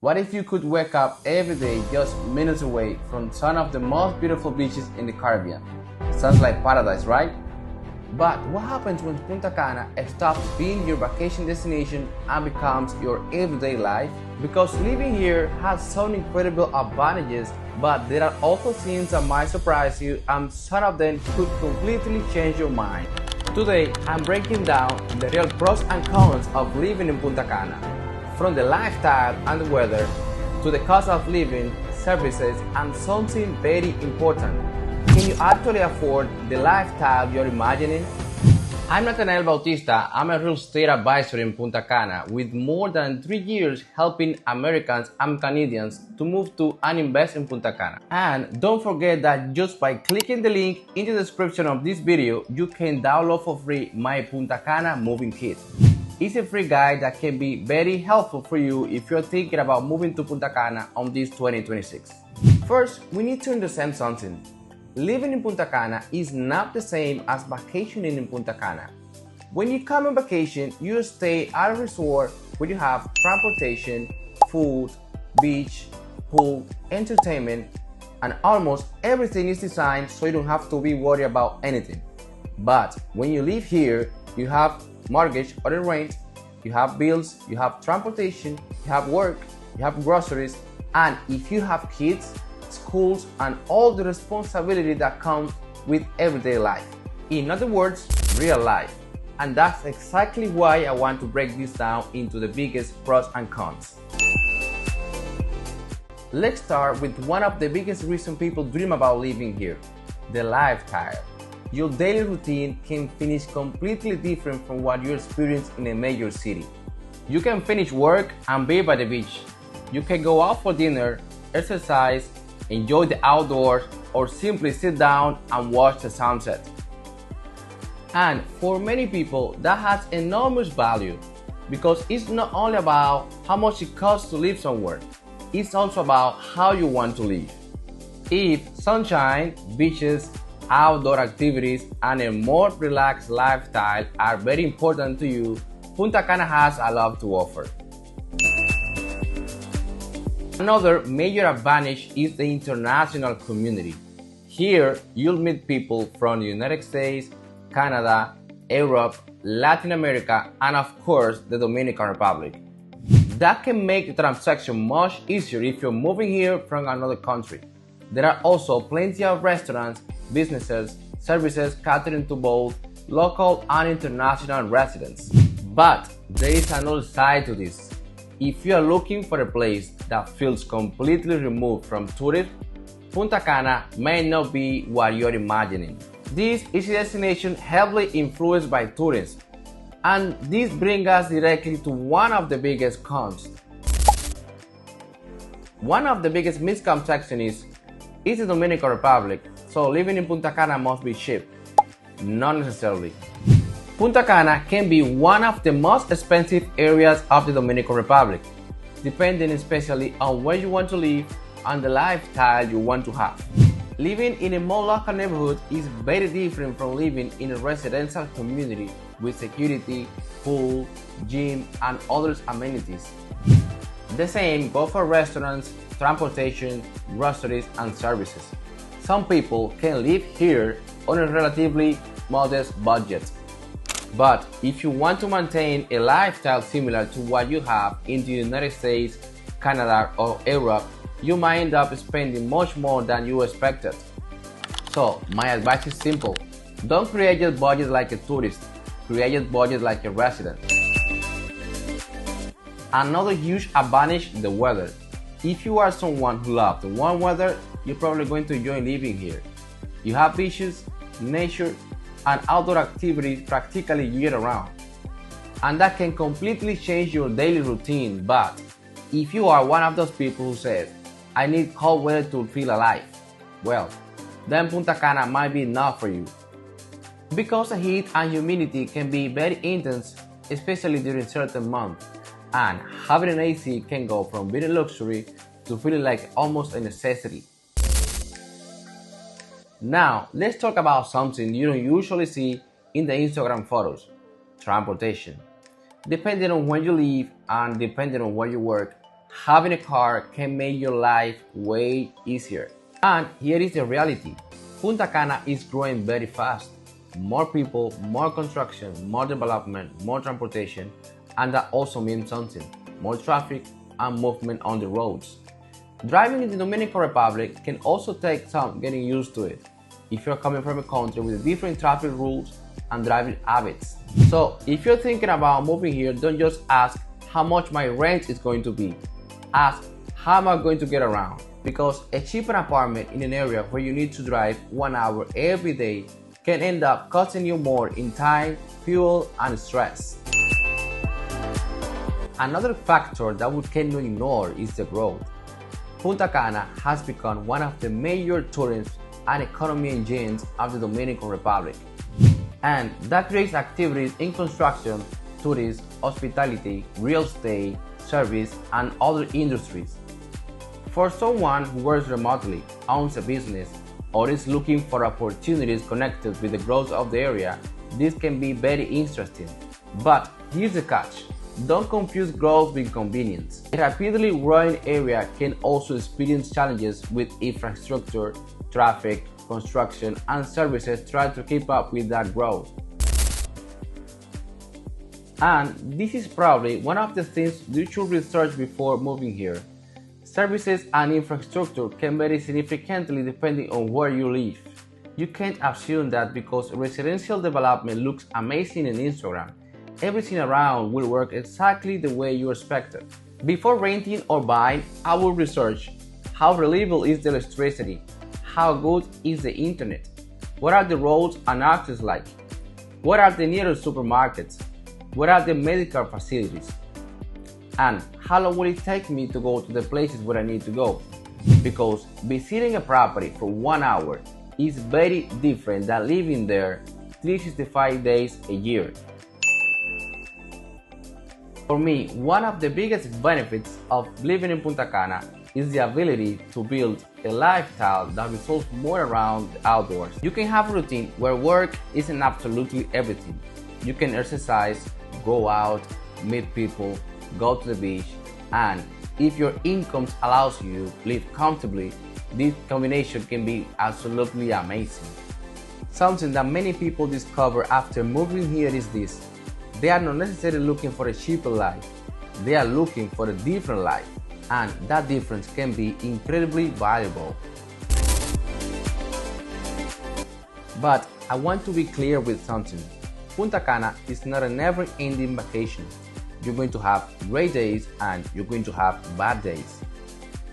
What if you could wake up every day just minutes away from some of the most beautiful beaches in the Caribbean? Sounds like paradise, right? But what happens when Punta Cana stops being your vacation destination and becomes your everyday life? Because living here has some incredible advantages, but there are also things that might surprise you, and some of them could completely change your mind. Today, I'm breaking down the real pros and cons of living in Punta Cana, from the lifestyle and the weather to the cost of living, services, and something very important: can you actually afford the lifestyle you're imagining? I'm Natanael Bautista. I'm a real estate advisor in Punta Cana with more than 3 years helping Americans and Canadians to move to and invest in Punta Cana. And don't forget that just by clicking the link in the description of this video, you can download for free my Punta Cana moving kit. It's a free guide that can be very helpful for you if you're thinking about moving to Punta Cana on this 2026. First, we need to understand something. Living in Punta Cana is not the same as vacationing in Punta Cana. When you come on vacation, you stay at a resort where you have transportation, food, beach, pool, entertainment, and almost everything is designed so you don't have to be worried about anything. But when you live here, you have mortgage or the rent, you have bills, you have transportation, you have work, you have groceries, and if you have kids, schools, and all the responsibility that comes with everyday life. In other words, real life. And that's exactly why I want to break this down into the biggest pros and cons. Let's start with one of the biggest reasons people dream about living here: the lifestyle. Your daily routine can finish completely different from what you experience in a major city. You can finish work and be by the beach. You can go out for dinner, exercise, enjoy the outdoors, or simply sit down and watch the sunset. And for many people, that has enormous value because it's not only about how much it costs to live somewhere, it's also about how you want to live. If sunshine, beaches, outdoor activities, and a more relaxed lifestyle are very important to you, Punta Cana has a lot to offer. Another major advantage is the international community. Here, you'll meet people from the United States, Canada, Europe, Latin America, and of course, the Dominican Republic. That can make the transaction much easier if you're moving here from another country. There are also plenty of restaurants, businesses, services catering to both local and international residents. But there is another side to this. If you are looking for a place that feels completely removed from tourists, Punta Cana may not be what you're imagining. This is a destination heavily influenced by tourists, and this brings us directly to one of the biggest cons. One of the biggest misconceptions is the Dominican Republic, so living in Punta Cana must be cheap. Not necessarily. Punta Cana can be one of the most expensive areas of the Dominican Republic, depending especially on where you want to live and the lifestyle you want to have. Living in a more local neighborhood is very different from living in a residential community with security, pool, gym, and other amenities. The same goes for restaurants, transportation, groceries, and services. Some people can live here on a relatively modest budget. But if you want to maintain a lifestyle similar to what you have in the United States, Canada, or Europe, you might end up spending much more than you expected. So my advice is simple: don't create your budget like a tourist, create your budget like a resident. Another huge advantage is the weather. If you are someone who loves the warm weather, you're probably going to enjoy living here. You have beaches, nature, and outdoor activities practically year-round, and that can completely change your daily routine. But if you are one of those people who says, "I need cold weather to feel alive," well, then Punta Cana might be enough for you. Because the heat and humidity can be very intense, especially during certain months, and having an AC can go from being a luxury to feeling like almost a necessity. Now, let's talk about something you don't usually see in the Instagram photos: transportation. Depending on where you live and depending on where you work, Having a car can make your life way easier. And here is the reality. Punta Cana is growing very fast. More people, more construction, more development, more transportation, and that also means something. More traffic and movement on the roads. Driving in the Dominican Republic can also take some getting used to it if you're coming from a country with different traffic rules and driving habits. So if you're thinking about moving here, don't just ask how much my rent is going to be. Ask how am I going to get around? Because a cheaper apartment in an area where you need to drive 1 hour every day can end up costing you more in time, fuel, and stress. Another factor that we cannot ignore is the growth. Punta Cana has become one of the major tourism and economy engines of the Dominican Republic. And that creates activities in construction, tourism, hospitality, real estate, service, and other industries. For someone who works remotely, owns a business, or is looking for opportunities connected with the growth of the area, this can be very interesting. But here's the catch. Don't confuse growth with convenience. A rapidly growing area can also experience challenges with infrastructure, traffic, construction, and services trying to keep up with that growth. And this is probably one of the things you should research before moving here. Services and infrastructure can vary significantly depending on where you live. You can't assume that because residential development looks amazing on Instagram, everything around will work exactly the way you expected. Before renting or buying, I will research how reliable is the electricity, how good is the internet, what are the roads and access like, what are the nearest supermarkets, what are the medical facilities, and how long will it take me to go to the places where I need to go. Because visiting a property for 1 hour is very different than living there 365 days a year. For me, one of the biggest benefits of living in Punta Cana is the ability to build a lifestyle that revolves more around the outdoors. You can have a routine where work isn't absolutely everything. You can exercise, go out, meet people, go to the beach, and if your income allows you to live comfortably, this combination can be absolutely amazing. Something that many people discover after moving here is this. They are not necessarily looking for a cheaper life, they are looking for a different life, and that difference can be incredibly valuable. But I want to be clear with something. Punta Cana is not a never-ending vacation. You're going to have great days and you're going to have bad days.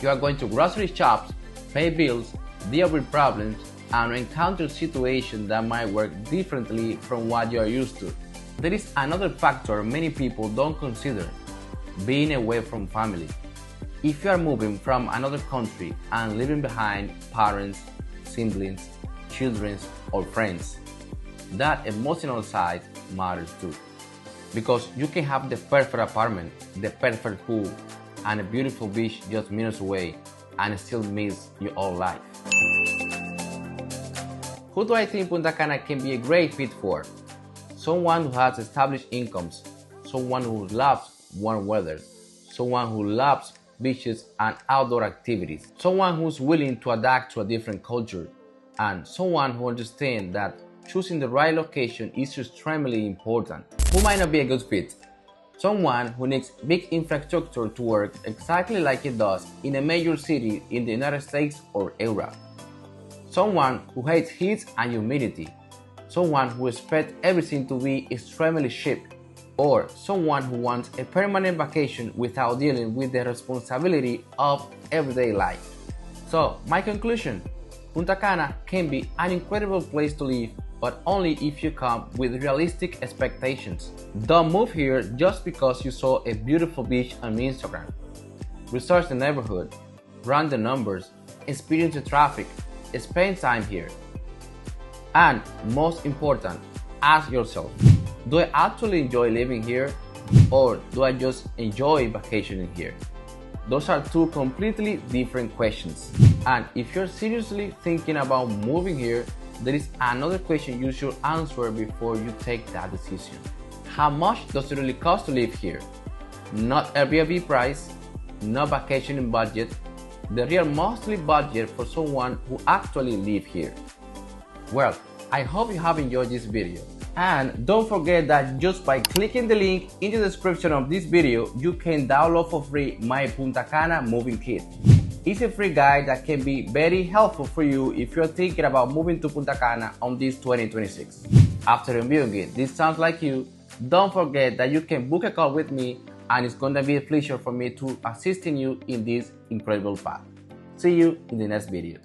You are going to grocery shops, pay bills, deal with problems, and encounter situations that might work differently from what you are used to. There is another factor many people don't consider, being away from family. If you are moving from another country and leaving behind parents, siblings, children, or friends, that emotional side matters too. Because you can have the perfect apartment, the perfect pool, and a beautiful beach just minutes away and still miss your old life. Who do I think Punta Cana can be a great fit for? Someone who has established incomes, someone who loves warm weather, someone who loves beaches and outdoor activities, someone who's willing to adapt to a different culture, and someone who understands that choosing the right location is extremely important. Who might not be a good fit? Someone who needs big infrastructure to work exactly like it does in a major city in the United States or Europe. Someone who hates heat and humidity. Someone who expects everything to be extremely cheap. Or someone who wants a permanent vacation without dealing with the responsibility of everyday life. So, my conclusion, Punta Cana can be an incredible place to live, but only if you come with realistic expectations. Don't move here just because you saw a beautiful beach on Instagram. Research the neighborhood, run the numbers, experience the traffic, spend time here. And most important, ask yourself, do I actually enjoy living here, or do I just enjoy vacationing here? Those are two completely different questions. And if you're seriously thinking about moving here, there is another question you should answer before you take that decision. How much does it really cost to live here? Not Airbnb price, no vacationing budget, the real monthly budget for someone who actually lives here. Well, I hope you have enjoyed this video. And don't forget that just by clicking the link in the description of this video, you can download for free my Punta Cana moving kit. It's a free guide that can be very helpful for you if you're thinking about moving to Punta Cana on this 2026. After reviewing it, this sounds like you, don't forget that you can book a call with me, and it's gonna be a pleasure for me to assist you in this incredible path. See you in the next video.